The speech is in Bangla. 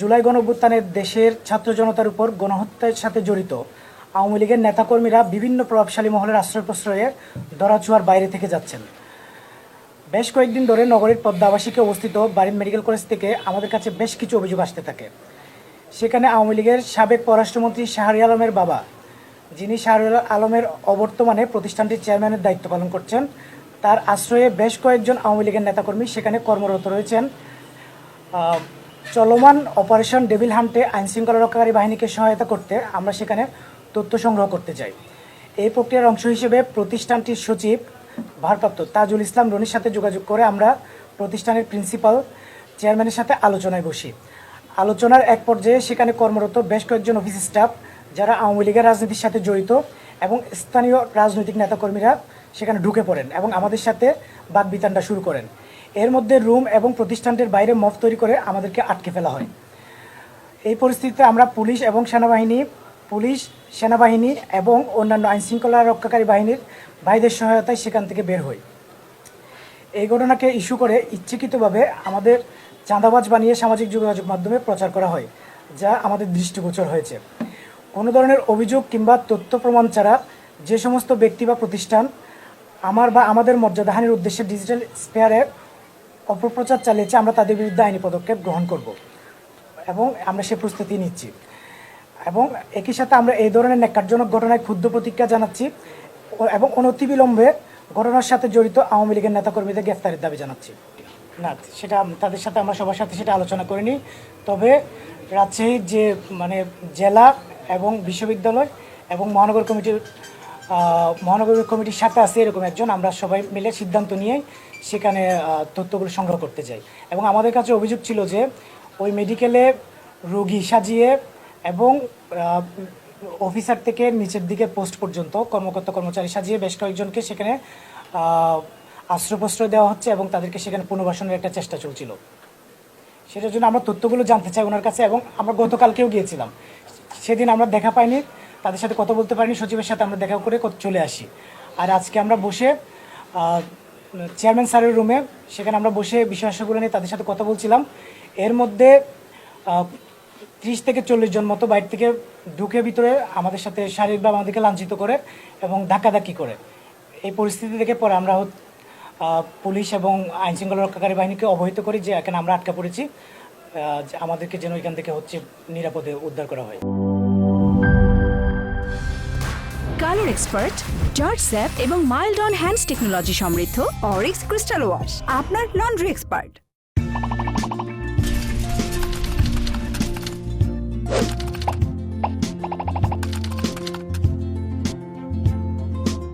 জুলাই গণঅভ্যুত্থানের দেশের ছাত্র জনতার উপর গণহত্যার সাথে জড়িত আওয়ামী লীগের নেতাকর্মীরা বিভিন্ন প্রভাবশালী মহলের আশ্রয় প্রশ্রয়ে ধরাছোঁয়ার বাইরে থেকে যাচ্ছেন। বেশ কয়েকদিন ধরে নগরীর পদ্মা আবাসিকে অবস্থিত বারিন মেডিকেল কলেজ থেকে আমাদের কাছে বেশ কিছু অভিযোগ আসতে থাকে। সেখানে আওয়ামী লীগের সাবেক পররাষ্ট্রমন্ত্রী শাহরিয়ার আলমের বাবা, যিনি শাহরিয়ার আলমের অবর্তমানে প্রতিষ্ঠানটির চেয়ারম্যানের দায়িত্ব পালন করছেন, তার আশ্রয়ে বেশ কয়েকজন আওয়ামী লীগের নেতাকর্মী সেখানে কর্মরত রয়েছেন। চলমান অপারেশন ডেভিল হান্টে আইনশৃঙ্খলা রক্ষাকারী বাহিনীকে সহায়তা করতে আমরা সেখানে তথ্য সংগ্রহ করতে যাই। এই প্রক্রিয়ার অংশ হিসেবে প্রতিষ্ঠানটির সচিব ভারপ্রাপ্ত তাজুল ইসলাম রনির সাথে যোগাযোগ করে আমরা প্রতিষ্ঠানের প্রিন্সিপাল চেয়ারম্যানের সাথে আলোচনায় বসি। আলোচনার এক পর্যায়ে সেখানে কর্মরত বেশ কয়েকজন অফিস স্টাফ যারা আওয়ামী লীগের রাজনীতির সাথে জড়িত এবং স্থানীয় রাজনৈতিক নেতাকর্মীরা সেখানে ঢুকে পড়েন এবং আমাদের সাথে বাকবিতণ্ডা শুরু করেন। এর মধ্যে রুম এবং প্রতিষ্ঠানটির বাইরে মফ তৈরি করে আমাদেরকে আটকে ফেলা হয়। এই পরিস্থিতিতে আমরা পুলিশ, সেনাবাহিনী এবং অন্যান্য আইনশৃঙ্খলা রক্ষাকারী বাহিনীর ভাইদের সহায়তায় সেখান থেকে বের হই। এই ঘটনাকে ইস্যু করে ইচ্ছাকৃতভাবে আমাদের চাঁদাবাজ বানিয়ে সামাজিক যোগাযোগ মাধ্যমে প্রচার করা হয়, যা আমাদের দৃষ্টিগোচর হয়েছে। কোনো ধরনের অভিযোগ কিংবা তথ্য প্রমাণ ছাড়া যে সমস্ত ব্যক্তি বা প্রতিষ্ঠান আমাদের মর্যাদাহানির উদ্দেশ্যে ডিজিটাল স্পেয়ারে অপপ্রচার চালিয়েছে, আমরা তাদের বিরুদ্ধে আইনি পদক্ষেপ গ্রহণ করব এবং আমরা সে প্রস্তুতি নিচ্ছি। এবং একই সাথে আমরা এই ধরনের ন্যাক্কারজনক ঘটনায় ক্ষুব্ধ প্রতিক্রিয়া জানাচ্ছি এবং অনতিবিলম্বে ঘটনার সাথে জড়িত আওয়ামী লীগের নেতাকর্মীদের গ্রেফতারের দাবি জানাচ্ছি। না, সেটা তাদের সাথে আমরা সবার সাথে সেটা আলোচনা করিনি। তবে রাজশাহীর যে জেলা এবং বিশ্ববিদ্যালয় এবং মহানগর কমিটির সাথে আছে এরকম একজন, আমরা সবাই মিলে সিদ্ধান্ত নিয়ে সেখানে তথ্যগুলো সংগ্রহ করতে যাই। এবং আমাদের কাছে অভিযোগ ছিল যে ওই মেডিকেলে রোগী সাজিয়ে এবং অফিসার থেকে নিচের দিকে পোস্ট পর্যন্ত কর্মচারী সাজিয়ে বেশ কয়েকজনকে সেখানে আশ্রয় দেওয়া হচ্ছে এবং তাদেরকে সেখানে পুনর্বাসনের একটা চেষ্টা চলছিল। সেটার জন্য আমরা তথ্যগুলো জানতে চাই ওনার কাছে। এবং আমরা গতকালকেও গিয়েছিলাম, সেদিন আমরা দেখা পাইনি, তাদের সাথে কথা বলতে পারিনি, সচিবের সাথে আমরা দেখা করে চলে আসি। আর আজকে আমরা বসে চেয়ারম্যান স্যারের রুমে সেখানে আমরা বসে বিষয়গুলো নিয়ে তাদের সাথে কথা বলছিলাম। এর মধ্যে 30 থেকে 40 জন মতো বাইরে থেকে ঢুকে ভিতরে আমাদের সাথে শারীরিকভাবে আমাদেরকে লাঞ্ছিত করে এবং ধাক্কাধাক্কি করে। এই পরিস্থিতি থেকে পরে আমরা পুলিশ এবং আইনশৃঙ্খলা রক্ষাকারী বাহিনীকে অবহিত করি যে এখানে আমরা আটকা পড়েছি, আমাদেরকে যেন এখান থেকে নিরাপদে উদ্ধার করা হয়। কালার এক্সপার্ট, জর্জ স্যাপ এবং মাইল্ড অন হ্যান্ডস টেকনোলজি সমৃদ্ধ অরিক্স ক্রিস্টাল ওয়াশ আপনার লন্ড্রি এক্সপার্ট।